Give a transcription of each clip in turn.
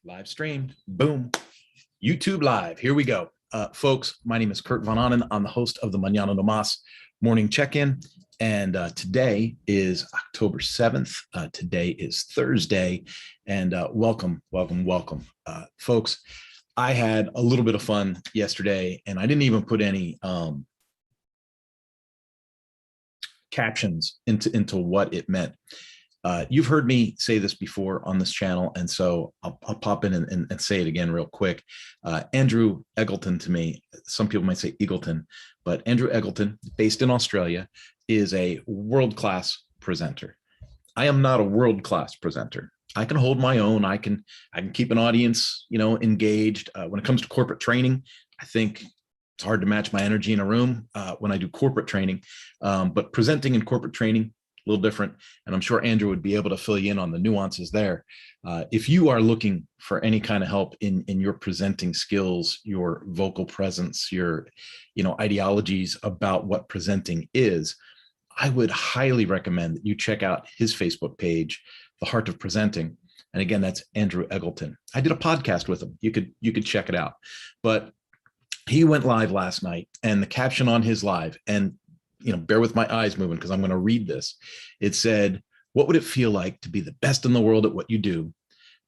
Live streamed. Boom. YouTube live. Here we go. Folks, my name is Kurt Von Annen. I'm the host of the Mañana morning check-in. And today is October 7th. Today is Thursday. And welcome. Folks, I had a little bit of fun yesterday, and I didn't even put any captions into what it meant. You've heard me say this before on this channel, and so I'll pop in and say it again real quick. Andrew Eggleton, to me, some people might say Eagleton, but Andrew Eggleton, based in Australia, is a world-class presenter. I am not a world-class presenter. I can hold my own. I can keep an audience, engaged. When it comes to corporate training, I think it's hard to match my energy in a room when I do corporate training, but presenting in corporate training, a little different. And I'm sure Andrew would be able to fill you in on the nuances there. If you are looking for any kind of help in your presenting skills, your vocal presence, your, ideologies about what presenting is, I would highly recommend that you check out his Facebook page, The Heart of Presenting. And again, that's Andrew Eggleton. I did a podcast with him. You could check it out. But he went live last night, and the caption on his live, and bear with my eyes moving because I'm going to read this. It said, "What would it feel like to be the best in the world at what you do,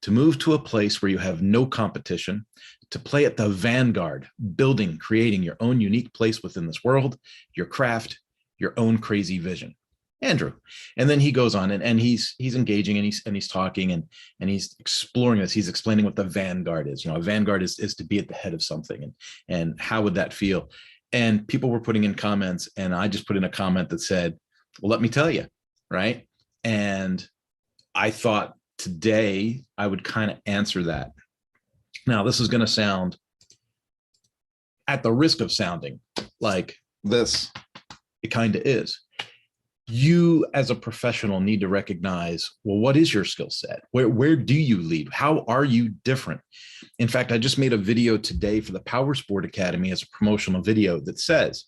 to move to a place where you have no competition, to play at the vanguard, building, creating your own unique place within this world, your craft, your own crazy vision." Andrew. And then he goes on and he's engaging and he's talking and he's exploring this. He's explaining what the vanguard is. A vanguard is to be at the head of something, and how would that feel? And people were putting in comments, and I just put in a comment that said, well, let me tell you, right? And I thought today I would kind of answer that. Now, this is going to sound, at the risk of sounding like this, it kind of is. You as a professional need to recognize, well, what is your skill set? Where do you lead? How are you different? In fact, I just made a video today for the Power Sport Academy as a promotional video that says,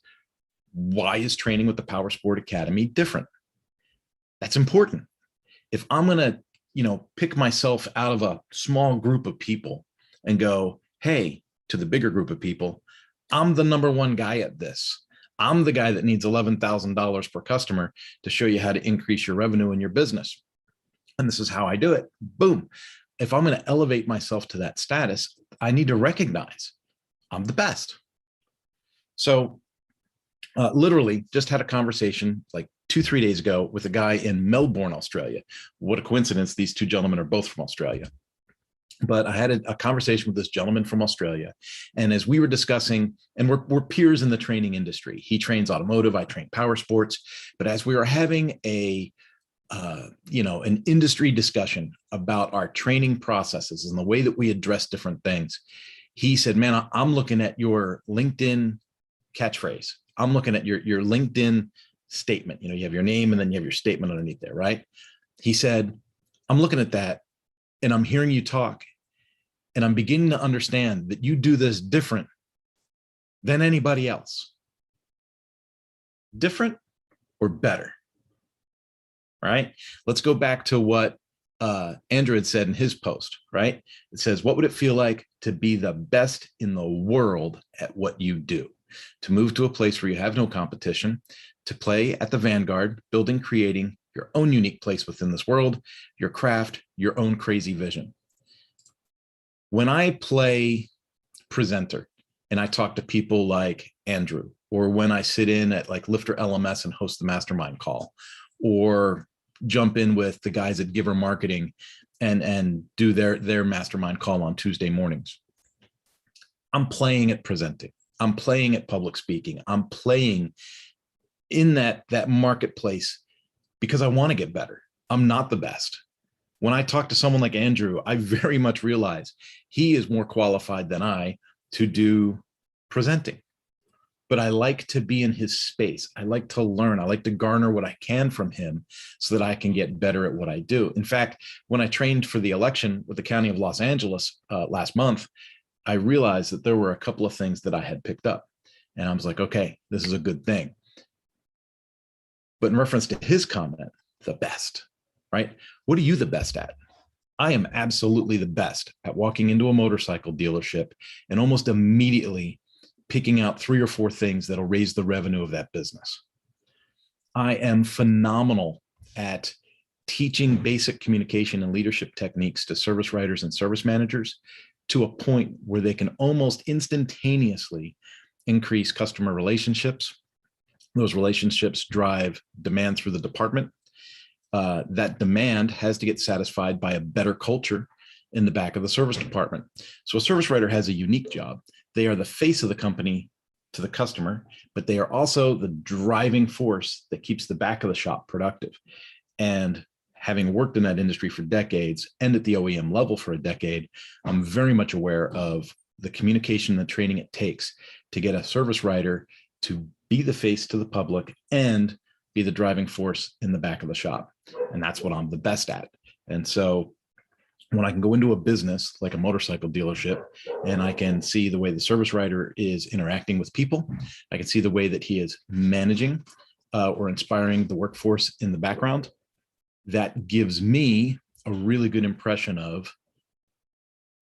why is training with the Power Sport Academy different? That's important. If I'm going to, pick myself out of a small group of people and go, hey, to the bigger group of people, I'm the number one guy at this. I'm the guy that needs $11,000 per customer to show you how to increase your revenue in your business. And this is how I do it. Boom. If I'm going to elevate myself to that status, I need to recognize I'm the best. So literally just had a conversation like 2-3 days ago with a guy in Melbourne, Australia. What a coincidence. These two gentlemen are both from Australia. But I had a conversation with this gentleman from Australia. And as we were discussing, and we're peers in the training industry, he trains automotive, I train power sports. But as we were having an industry discussion about our training processes and the way that we address different things, he said, man, I'm looking at your LinkedIn catchphrase. I'm looking at your LinkedIn statement. You have your name and then you have your statement underneath there, right? He said, I'm looking at that and I'm hearing you talk. And I'm beginning to understand that you do this different than anybody else. Different or better, right? Let's go back to what Andrew had said in his post, right? It says, what would it feel like to be the best in the world at what you do? To move to a place where you have no competition, to play at the vanguard, building, creating your own unique place within this world, your craft, your own crazy vision. When I play presenter and I talk to people like Andrew, or when I sit in at like Lifter LMS and host the mastermind call, or jump in with the guys at Giver Marketing and do their mastermind call on Tuesday mornings, I'm playing at presenting. I'm playing at public speaking. I'm playing in that marketplace because I want to get better. I'm not the best. When I talk to someone like Andrew, I very much realize he is more qualified than I to do presenting. But I like to be in his space. I like to learn. I like to garner what I can from him so that I can get better at what I do. In fact, when I trained for the election with the County of Los Angeles last month, I realized that there were a couple of things that I had picked up. And I was like, okay, this is a good thing. But in reference to his comment, the best, right? What are you the best at? I am absolutely the best at walking into a motorcycle dealership and almost immediately picking out 3 or 4 things that'll raise the revenue of that business. I am phenomenal at teaching basic communication and leadership techniques to service writers and service managers to a point where they can almost instantaneously increase customer relationships. Those relationships drive demand through the department. That demand has to get satisfied by a better culture in the back of the service department. So a service writer has a unique job. They are the face of the company to the customer, but they are also the driving force that keeps the back of the shop productive. And having worked in that industry for decades and at the OEM level for a decade, I'm very much aware of the communication and the training it takes to get a service writer to be the face to the public and be the driving force in the back of the shop. And that's what I'm the best at. And so when I can go into a business like a motorcycle dealership and I can see the way the service writer is interacting with people, I can see the way that he is managing or inspiring the workforce in the background, that gives me a really good impression of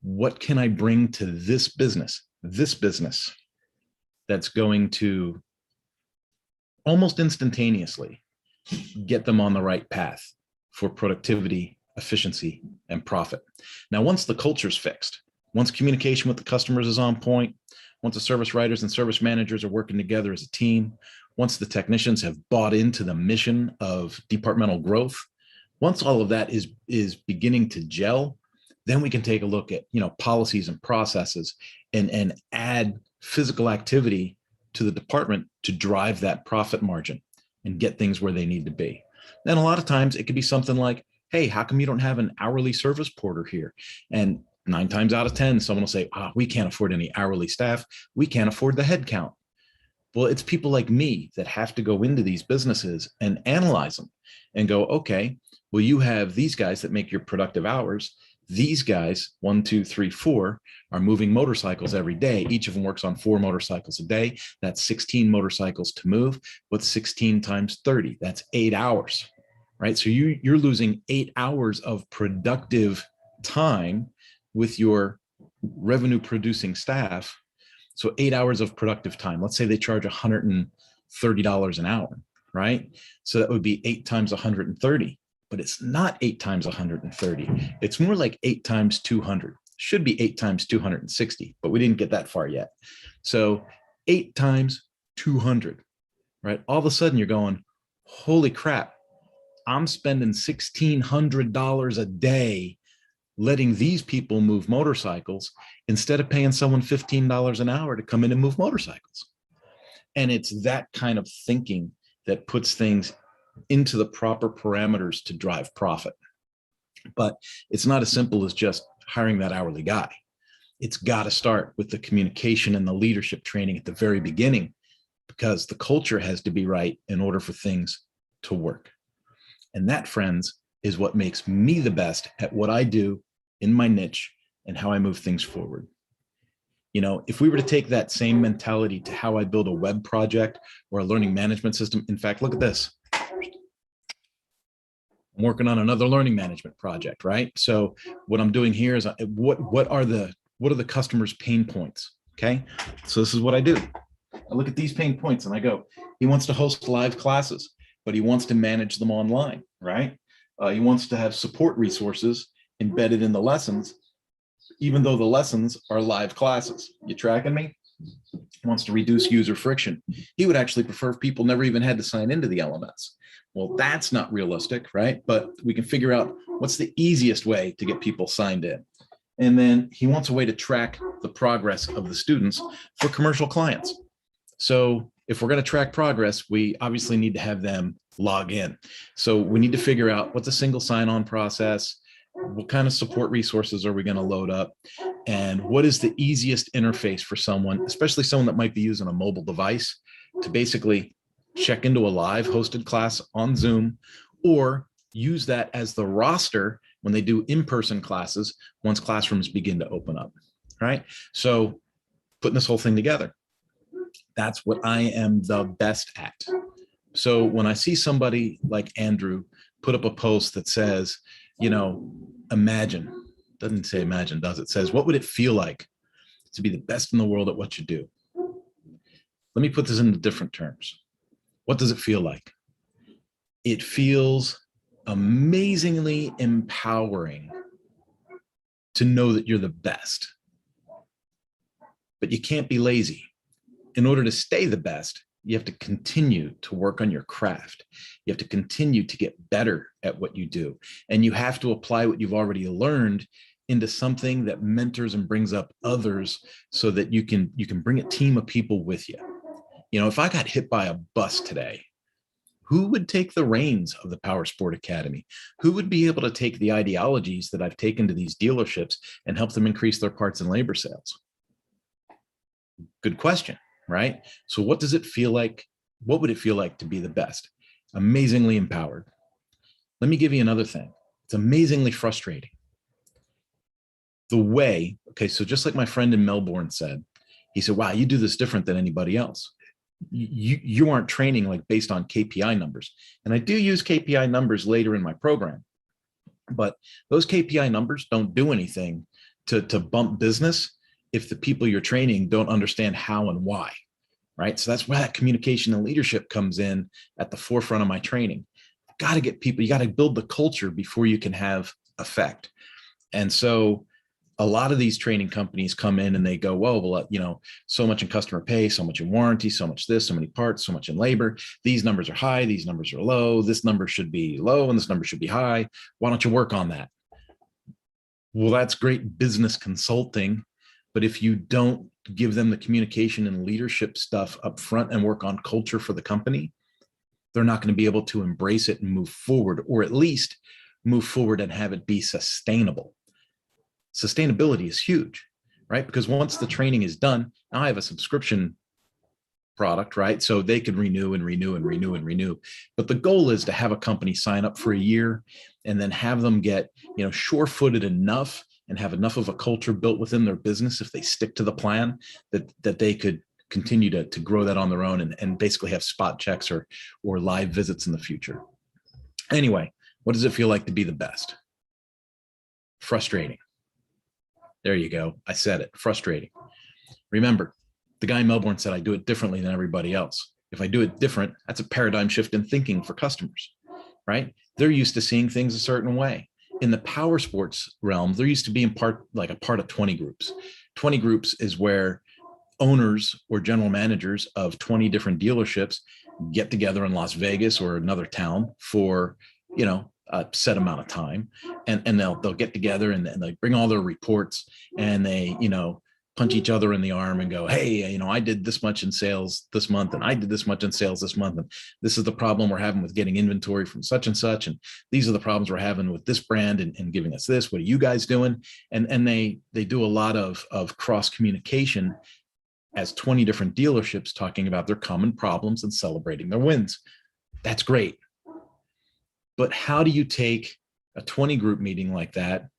what can I bring to this business that's going to almost instantaneously get them on the right path for productivity, efficiency, and profit. Now, once the culture's fixed, once communication with the customers is on point, once the service writers and service managers are working together as a team, once the technicians have bought into the mission of departmental growth, once all of that is beginning to gel, then we can take a look at, policies and processes and add physical activity to the department to drive that profit margin and get things where they need to be. Then a lot of times it could be something like, hey, how come you don't have an hourly service porter here? And 9 times out of 10, someone will say, we can't afford any hourly staff. We can't afford the head count. Well, it's people like me that have to go into these businesses and analyze them and go, okay, well, you have these guys that make your productive hours. These guys, 1, 2, 3, 4, are moving motorcycles every day. Each of them works on 4 motorcycles a day. That's 16 motorcycles to move. What's 16 times 30? That's 8 hours, right? So you're losing 8 hours of productive time with your revenue producing staff. So 8 hours of productive time. Let's say they charge $130 an hour, right? So that would be 8 times 130. But it's not 8 times 130. It's more like 8 times 200. Should be 8 times 260, but we didn't get that far yet. So 8 times 200, right? All of a sudden you're going, holy crap, I'm spending $1,600 a day letting these people move motorcycles instead of paying someone $15 an hour to come in and move motorcycles. And it's that kind of thinking that puts things into the proper parameters to drive profit. But it's not as simple as just hiring that hourly guy. It's got to start with the communication and the leadership training at the very beginning, because the culture has to be right in order for things to work. And that, friends, is what makes me the best at what I do in my niche and how I move things forward. If we were to take that same mentality to how I build a web project or a learning management system, in fact, look at this. I'm working on another learning management project, right? So what I'm doing here is what are the customer's pain points? Okay. So this is what I do. I look at these pain points and I go, he wants to host live classes, but he wants to manage them online, right? He wants to have support resources embedded in the lessons, even though the lessons are live classes. You tracking me? He wants to reduce user friction. He would actually prefer if people never even had to sign into the LMS. Well, that's not realistic, right? But we can figure out what's the easiest way to get people signed in. And then he wants a way to track the progress of the students for commercial clients. So if we're going to track progress, we obviously need to have them log in. So we need to figure out what's a single sign-on process, what kind of support resources are we going to load up, and what is the easiest interface for someone, especially someone that might be using a mobile device, to basically check into a live hosted class on Zoom, or use that as the roster when they do in-person classes once classrooms begin to open up, right? So putting this whole thing together, that's what I am the best at. So when I see somebody like Andrew put up a post that says, imagine Doesn't say imagine, does it? It says, what would it feel like to be the best in the world at what you do? Let me put this into different terms. What does it feel like? It feels amazingly empowering to know that you're the best. But you can't be lazy. In order to stay the best, you have to continue to work on your craft. You have to continue to get better at what you do. And you have to apply what you've already learned into something that mentors and brings up others so that you can bring a team of people with you. You know, if I got hit by a bus today, who would take the reins of the Power Sport Academy? Who would be able to take the ideologies that I've taken to these dealerships and help them increase their parts and labor sales? Good question, right? So what does it feel like? What would it feel like to be the best? Amazingly empowered. Let me give you another thing. It's amazingly frustrating. The way, okay, so just like my friend in Melbourne said, he said, wow, you do this different than anybody else. You aren't training like based on KPI numbers. And I do use KPI numbers later in my program, but those KPI numbers don't do anything to bump business if the people you're training don't understand how and why, right? So that's where that communication and leadership comes in at the forefront of my training. You've got to get people, you got to build the culture before you can have effect. And so a lot of these training companies come in and they go, well, you know, so much in customer pay, so much in warranty, so much this, so many parts, so much in labor. These numbers are high, these numbers are low. This number should be low and this number should be high. Why don't you work on that? Well, that's great business consulting. But if you don't give them the communication and leadership stuff up front and work on culture for the company, they're not going to be able to embrace it and move forward, or at least move forward and have it be sustainable. Sustainability is huge, right? Because once the training is done, now I have a subscription product, right? So they can renew and renew and renew and renew. But the goal is to have a company sign up for a year and then have them get, you know, sure-footed enough and have enough of a culture built within their business if they stick to the plan that they could continue to grow that on their own and basically have spot checks or live visits in the future. Anyway, what does it feel like to be the best? Frustrating. There you go. I said it. Frustrating. Remember, the guy in Melbourne said, I do it differently than everybody else. If I do it different, that's a paradigm shift in thinking for customers, right? They're used to seeing things a certain way. In the power sports realm, they're used to being part of 20 groups. 20 groups is where owners or general managers of 20 different dealerships get together in Las Vegas or another town for, you know, a set amount of time, and they'll get together and they bring all their reports and they, you know, punch each other in the arm and go, hey, you know, I did this much in sales this month and I did this much in sales this month, and this is the problem we're having with getting inventory from such and such, and these are the problems we're having with this brand and giving us this. What are you guys doing? And they do a lot of cross communication as 20 different dealerships talking about their common problems and celebrating their wins. That's great. But how do you take a 20 group meeting like that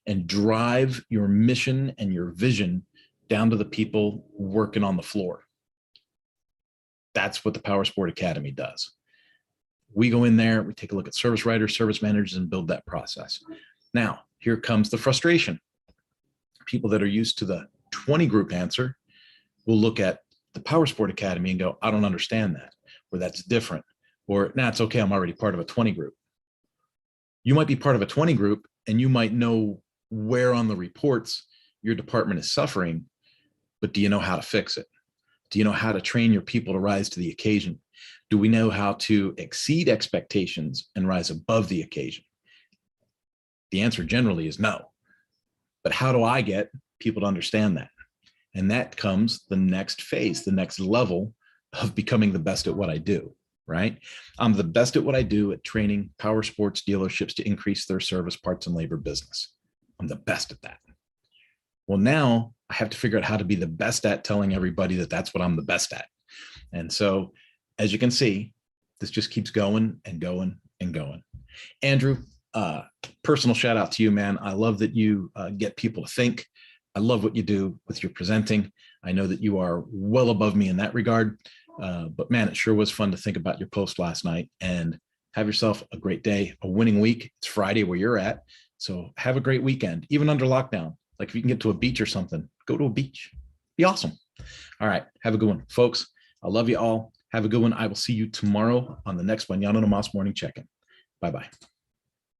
and drive your mission and your vision down to the people working on the floor? That's what the Power Sport Academy does. We go in there, we take a look at service writers, service managers, and build that process. Now, here comes the frustration. People that are used to the 20 group answer will look at the Power Sport Academy and go, I don't understand that, or that's different, or nah, it's okay, I'm already part of a 20 group. You might be part of a 20 group and you might know where on the reports your department is suffering, but do you know how to fix it? Do you know how to train your people to rise to the occasion? Do we know how to exceed expectations and rise above the occasion? The answer generally is no. But how do I get people to understand that? And that comes the next phase, the next level of becoming the best at what I do, right? I'm the best at what I do at training power sports dealerships to increase their service, parts, and labor business. I'm the best at that. Well, now I have to figure out how to be the best at telling everybody that that's what I'm the best at. And so, as you can see, this just keeps going and going and going. Andrew, personal shout out to you, man. I love that you get people to think. I love what you do with your presenting. I know that you are well above me in that regard. But man, it sure was fun to think about your post last night and Have yourself a great day, a winning week. It's Friday where you're at. So have a great weekend, even under lockdown. Like if you can get to a beach or something, go to a beach. Be awesome. All right. Have a good one, folks. I love you all. Have a good one. I will see you tomorrow on the next Mañana Nomás morning check-in. Bye-bye.